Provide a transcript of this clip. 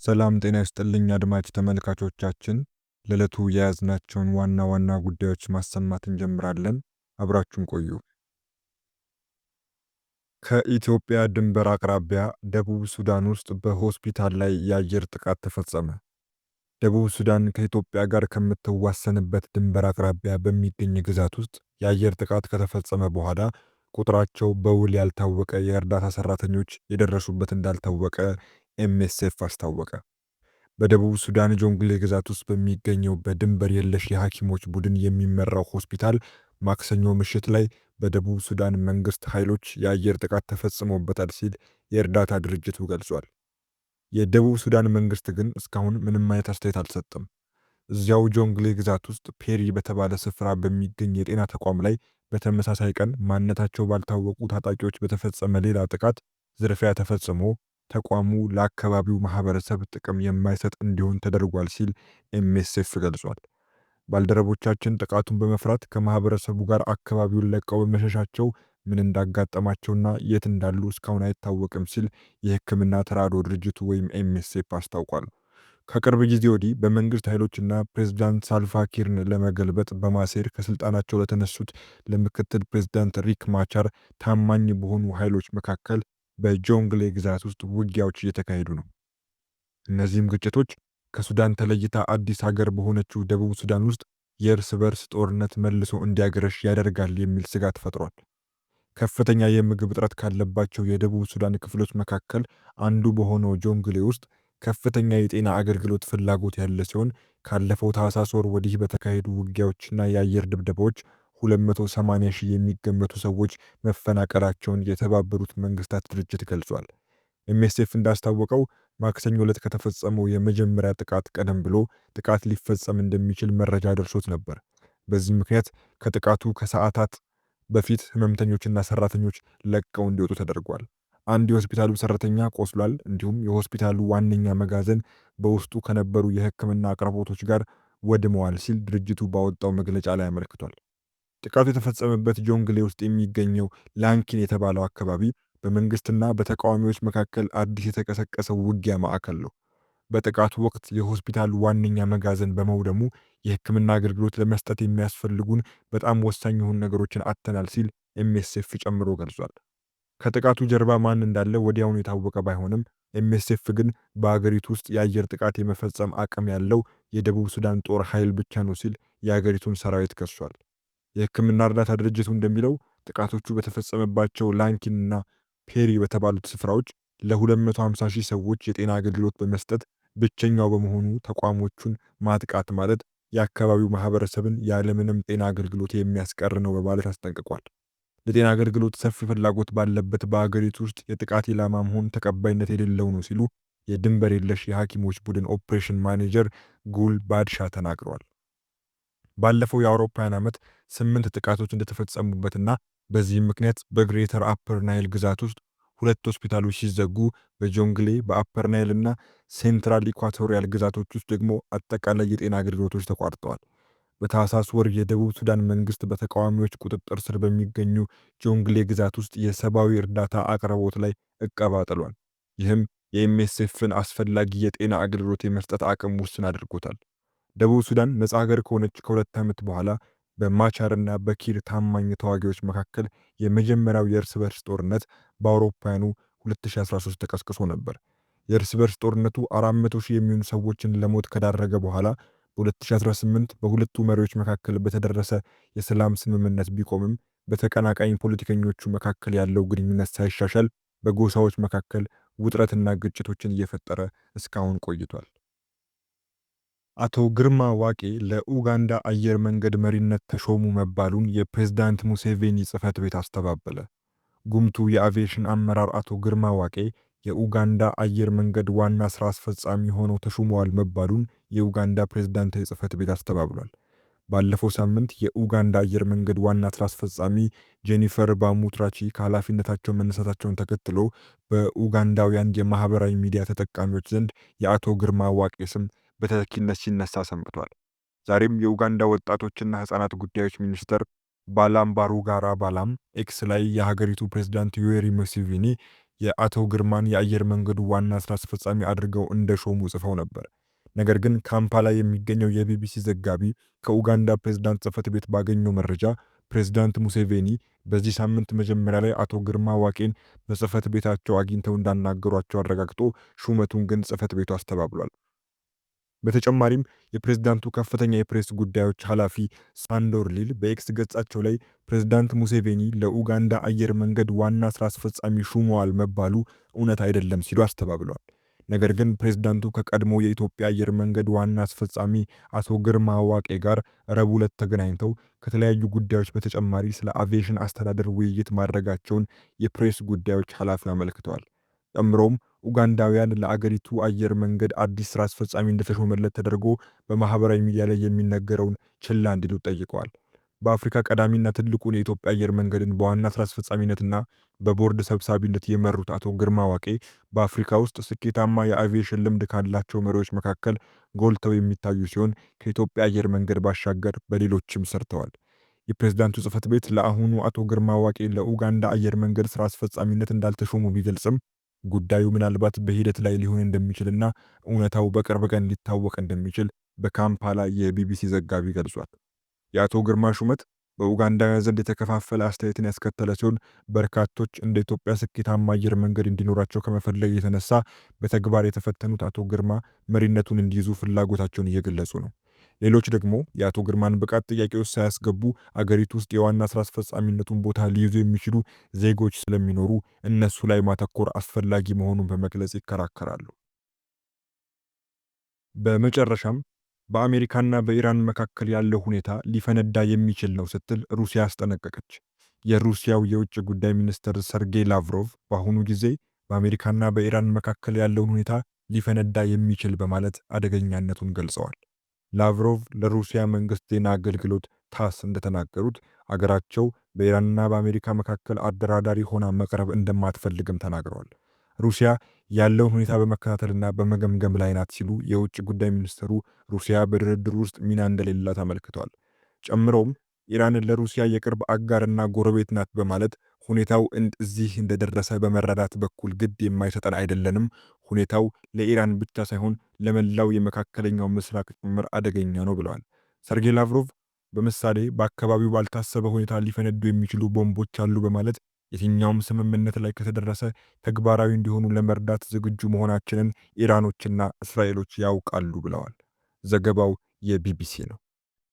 ሰላም ጤና ይስጥልኝ አድማጭ ተመልካቾቻችን፣ ለዕለቱ የያዝናቸውን ዋና ዋና ጉዳዮች ማሰማት እንጀምራለን። አብራችሁን ቆዩ። ከኢትዮጵያ ድንበር አቅራቢያ ደቡብ ሱዳን ውስጥ በሆስፒታል ላይ የአየር ጥቃት ተፈጸመ። ደቡብ ሱዳን ከኢትዮጵያ ጋር ከምትዋሰንበት ድንበር አቅራቢያ በሚገኝ ግዛት ውስጥ የአየር ጥቃት ከተፈጸመ በኋላ ቁጥራቸው በውል ያልታወቀ የእርዳታ ሰራተኞች የደረሱበት እንዳልታወቀ ኤምኤስኤፍ አስታወቀ። በደቡብ ሱዳን ጆንግሌ ግዛት ውስጥ በሚገኘው በድንበር የለሽ የሐኪሞች ቡድን የሚመራው ሆስፒታል ማክሰኞ ምሽት ላይ በደቡብ ሱዳን መንግስት ኃይሎች የአየር ጥቃት ተፈጽሞበታል ሲል የእርዳታ ድርጅቱ ገልጿል። የደቡብ ሱዳን መንግስት ግን እስካሁን ምንም አይነት አስተያየት አልሰጠም። እዚያው ጆንግሌ ግዛት ውስጥ ፔሪ በተባለ ስፍራ በሚገኝ የጤና ተቋም ላይ በተመሳሳይ ቀን ማንነታቸው ባልታወቁ ታጣቂዎች በተፈጸመ ሌላ ጥቃት ዝርፊያ ተፈጽሞ ተቋሙ ለአካባቢው ማህበረሰብ ጥቅም የማይሰጥ እንዲሆን ተደርጓል ሲል ኤምኤስኤፍ ገልጿል። ባልደረቦቻችን ጥቃቱን በመፍራት ከማህበረሰቡ ጋር አካባቢውን ለቀው በመሸሻቸው ምን እንዳጋጠማቸውና የት እንዳሉ እስካሁን አይታወቅም ሲል የሕክምና ተራድኦ ድርጅቱ ወይም ኤምኤስኤፍ አስታውቋል። ከቅርብ ጊዜ ወዲህ በመንግስት ኃይሎችና ፕሬዝዳንት ሳልቫ ኪርን ለመገልበጥ በማሴር ከስልጣናቸው ለተነሱት ለምክትል ፕሬዝዳንት ሪክ ማቻር ታማኝ በሆኑ ኃይሎች መካከል በጆንግሌ ግዛት ውስጥ ውጊያዎች እየተካሄዱ ነው። እነዚህም ግጭቶች ከሱዳን ተለይታ አዲስ ሀገር በሆነችው ደቡብ ሱዳን ውስጥ የእርስ በርስ ጦርነት መልሶ እንዲያገረሽ ያደርጋል የሚል ስጋት ፈጥሯል። ከፍተኛ የምግብ እጥረት ካለባቸው የደቡብ ሱዳን ክፍሎች መካከል አንዱ በሆነው ጆንግሌ ውስጥ ከፍተኛ የጤና አገልግሎት ፍላጎት ያለ ሲሆን ካለፈው ታህሳስ ወር ወዲህ በተካሄዱ ውጊያዎችና የአየር ድብደባዎች 280 ሺህ የሚገመቱ ሰዎች መፈናቀላቸውን የተባበሩት መንግስታት ድርጅት ገልጿል። ኤምኤስኤፍ እንዳስታወቀው ማክሰኞ ዕለት ከተፈጸመው የመጀመሪያ ጥቃት ቀደም ብሎ ጥቃት ሊፈጸም እንደሚችል መረጃ ደርሶት ነበር። በዚህ ምክንያት ከጥቃቱ ከሰዓታት በፊት ህመምተኞችና ሰራተኞች ለቀው እንዲወጡ ተደርጓል። አንድ የሆስፒታሉ ሰራተኛ ቆስሏል። እንዲሁም የሆስፒታሉ ዋነኛ መጋዘን በውስጡ ከነበሩ የህክምና አቅርቦቶች ጋር ወድመዋል ሲል ድርጅቱ ባወጣው መግለጫ ላይ አመልክቷል። ጥቃቱ የተፈጸመበት ጆንግሌ ውስጥ የሚገኘው ላንኪን የተባለው አካባቢ በመንግስትና በተቃዋሚዎች መካከል አዲስ የተቀሰቀሰው ውጊያ ማዕከል ነው። በጥቃቱ ወቅት የሆስፒታሉ ዋነኛ መጋዘን በመውደሙ የህክምና አገልግሎት ለመስጠት የሚያስፈልጉን በጣም ወሳኝ የሆኑ ነገሮችን አጥተናል ሲል ኤምኤስኤፍ ጨምሮ ገልጿል። ከጥቃቱ ጀርባ ማን እንዳለ ወዲያውኑ የታወቀ ባይሆንም ኤምኤስኤፍ ግን በአገሪቱ ውስጥ የአየር ጥቃት የመፈጸም አቅም ያለው የደቡብ ሱዳን ጦር ኃይል ብቻ ነው ሲል የአገሪቱን ሰራዊት ከሷል። የህክምና እርዳታ ድርጅቱ እንደሚለው ጥቃቶቹ በተፈጸመባቸው ላንኪንና ፔሪ በተባሉት ስፍራዎች ለ250 ሺህ ሰዎች የጤና አገልግሎት በመስጠት ብቸኛው በመሆኑ ተቋሞቹን ማጥቃት ማለት የአካባቢው ማህበረሰብን ያለምንም ጤና አገልግሎት የሚያስቀር ነው በማለት አስጠንቅቋል። ለጤና አገልግሎት ሰፊ ፍላጎት ባለበት በአገሪቱ ውስጥ የጥቃት ኢላማ መሆን ተቀባይነት የሌለው ነው ሲሉ የድንበር የለሽ የሐኪሞች ቡድን ኦፕሬሽን ማኔጀር ጉል ባድሻ ተናግረዋል። ባለፈው የአውሮፓውያን ዓመት 8 ጥቃቶች እንደተፈጸሙበትና በዚህም ምክንያት በግሬተር አፐር ናይል ግዛት ውስጥ 2 ሆስፒታሎች ሲዘጉ በጆንግሌ በአፐር ናይል እና ሴንትራል ኢኳቶሪያል ግዛቶች ውስጥ ደግሞ አጠቃላይ የጤና አገልግሎቶች ተቋርጠዋል። በታህሳስ ወር የደቡብ ሱዳን መንግስት በተቃዋሚዎች ቁጥጥር ስር በሚገኙ ጆንግሌ ግዛት ውስጥ የሰብአዊ እርዳታ አቅርቦት ላይ እቀባ ጥሏል። ይህም የኤምኤስኤፍን አስፈላጊ የጤና አገልግሎት የመስጠት አቅም ውስን አድርጎታል። ደቡብ ሱዳን ነጻ ሀገር ከሆነች ከ2 ዓመት በኋላ በማቻርና በኪር ታማኝ ተዋጊዎች መካከል የመጀመሪያው የእርስ በርስ ጦርነት በአውሮፓውያኑ 2013 ተቀስቅሶ ነበር። የእርስ በርስ ጦርነቱ 400 ሺህ የሚሆኑ ሰዎችን ለሞት ከዳረገ በኋላ በ2018 በሁለቱ መሪዎች መካከል በተደረሰ የሰላም ስምምነት ቢቆምም በተቀናቃኝ ፖለቲከኞቹ መካከል ያለው ግንኙነት ሳይሻሻል በጎሳዎች መካከል ውጥረትና ግጭቶችን እየፈጠረ እስካሁን ቆይቷል። አቶ ግርማ ዋቄ ለኡጋንዳ አየር መንገድ መሪነት ተሾሙ መባሉን የፕሬዝዳንት ሙሴቬኒ ጽሕፈት ቤት አስተባበለ። ጉምቱ የአቪዬሽን አመራር አቶ ግርማ ዋቄ የኡጋንዳ አየር መንገድ ዋና ሥራ አስፈጻሚ ሆነው ተሾመዋል መባሉን የኡጋንዳ ፕሬዝዳንታዊ ጽሕፈት ቤት አስተባብሏል። ባለፈው ሳምንት የኡጋንዳ አየር መንገድ ዋና ሥራ አስፈጻሚ ጄኒፈር ባሙትራቺ ከኃላፊነታቸው መነሳታቸውን ተከትሎ በኡጋንዳውያን የማህበራዊ ሚዲያ ተጠቃሚዎች ዘንድ የአቶ ግርማ ዋቄ ስም በተተኪነት ሲነሳ ሰንብቷል። ዛሬም የኡጋንዳ ወጣቶችና ሕፃናት ጉዳዮች ሚኒስትር ባላምባሩጋራ ባላም ኤክስ ላይ የሀገሪቱ ፕሬዝዳንት ዩዌሪ ሙሴቬኒ የአቶ ግርማን የአየር መንገዱ ዋና ስራ አስፈጻሚ አድርገው እንደሾሙ ጽፈው ነበር። ነገር ግን ካምፓላ የሚገኘው የቢቢሲ ዘጋቢ ከኡጋንዳ ፕሬዝዳንት ጽሕፈት ቤት ባገኘው መረጃ ፕሬዝዳንት ሙሴቬኒ በዚህ ሳምንት መጀመሪያ ላይ አቶ ግርማ ዋቄን በጽሕፈት ቤታቸው አግኝተው እንዳናገሯቸው አረጋግጦ ሹመቱን ግን ጽሕፈት ቤቱ አስተባብሏል። በተጨማሪም የፕሬዝዳንቱ ከፍተኛ የፕሬስ ጉዳዮች ኃላፊ ሳንዶር ሊል በኤክስ ገጻቸው ላይ ፕሬዝዳንት ሙሴቬኒ ለኡጋንዳ አየር መንገድ ዋና ስራ አስፈጻሚ ሹመዋል መባሉ እውነት አይደለም ሲሉ አስተባብለዋል። ነገር ግን ፕሬዝዳንቱ ከቀድሞ የኢትዮጵያ አየር መንገድ ዋና አስፈጻሚ አቶ ግርማ ዋቄ ጋር ረቡዕ ዕለት ተገናኝተው ከተለያዩ ጉዳዮች በተጨማሪ ስለ አቪዬሽን አስተዳደር ውይይት ማድረጋቸውን የፕሬስ ጉዳዮች ኃላፊ አመልክተዋል። ጨምሮም ኡጋንዳውያን ለአገሪቱ አየር መንገድ አዲስ ስራ አስፈጻሚ እንደተሾመለት ተደርጎ በማህበራዊ ሚዲያ ላይ የሚነገረውን ችላ እንዲሉ ጠይቀዋል። በአፍሪካ ቀዳሚና ትልቁን የኢትዮጵያ አየር መንገድን በዋና ስራ አስፈጻሚነትና በቦርድ ሰብሳቢነት የመሩት አቶ ግርማ ዋቄ በአፍሪካ ውስጥ ስኬታማ የአቪዬሽን ልምድ ካላቸው መሪዎች መካከል ጎልተው የሚታዩ ሲሆን ከኢትዮጵያ አየር መንገድ ባሻገር በሌሎችም ሰርተዋል። የፕሬዝዳንቱ ጽሕፈት ቤት ለአሁኑ አቶ ግርማ ዋቄ ለኡጋንዳ አየር መንገድ ስራ አስፈጻሚነት እንዳልተሾሙ ቢገልጽም ጉዳዩ ምናልባት በሂደት ላይ ሊሆን እንደሚችልና እውነታው በቅርብ ቀን ሊታወቅ እንደሚችል በካምፓላ የቢቢሲ ዘጋቢ ገልጿል። የአቶ ግርማ ሹመት በኡጋንዳውያን ዘንድ የተከፋፈለ አስተያየትን ያስከተለ ሲሆን በርካቶች እንደ ኢትዮጵያ ስኬታማ አየር መንገድ እንዲኖራቸው ከመፈለግ የተነሳ በተግባር የተፈተኑት አቶ ግርማ መሪነቱን እንዲይዙ ፍላጎታቸውን እየገለጹ ነው። ሌሎች ደግሞ የአቶ ግርማን ብቃት ጥያቄ ውስጥ ሳያስገቡ አገሪቱ ውስጥ የዋና ስራ አስፈጻሚነቱን ቦታ ሊይዙ የሚችሉ ዜጎች ስለሚኖሩ እነሱ ላይ ማተኮር አስፈላጊ መሆኑን በመግለጽ ይከራከራሉ። በመጨረሻም በአሜሪካና በኢራን መካከል ያለው ሁኔታ ሊፈነዳ የሚችል ነው ስትል ሩሲያ አስጠነቀቀች። የሩሲያው የውጭ ጉዳይ ሚኒስትር ሰርጌይ ላቭሮቭ በአሁኑ ጊዜ በአሜሪካና በኢራን መካከል ያለውን ሁኔታ ሊፈነዳ የሚችል በማለት አደገኛነቱን ገልጸዋል። ላቭሮቭ ለሩሲያ መንግስት ዜና አገልግሎት ታስ እንደተናገሩት አገራቸው በኢራንና በአሜሪካ መካከል አደራዳሪ ሆና መቅረብ እንደማትፈልግም ተናግረዋል። ሩሲያ ያለውን ሁኔታ በመከታተልና በመገምገም ላይ ናት ሲሉ የውጭ ጉዳይ ሚኒስትሩ ሩሲያ በድርድሩ ውስጥ ሚና እንደሌላት አመልክተዋል። ጨምሮም ኢራንን ለሩሲያ የቅርብ አጋርና ጎረቤት ናት በማለት ሁኔታው እዚህ እንደደረሰ በመረዳት በኩል ግድ የማይሰጠን አይደለንም፣ ሁኔታው ለኢራን ብቻ ሳይሆን ለመላው የመካከለኛው ምስራቅ ጭምር አደገኛ ነው ብለዋል። ሰርጌይ ላቭሮቭ በምሳሌ በአካባቢው ባልታሰበ ሁኔታ ሊፈነዱ የሚችሉ ቦምቦች አሉ በማለት የትኛውም ስምምነት ላይ ከተደረሰ ተግባራዊ እንዲሆኑ ለመርዳት ዝግጁ መሆናችንን ኢራኖችና እስራኤሎች ያውቃሉ ብለዋል። ዘገባው የቢቢሲ ነው።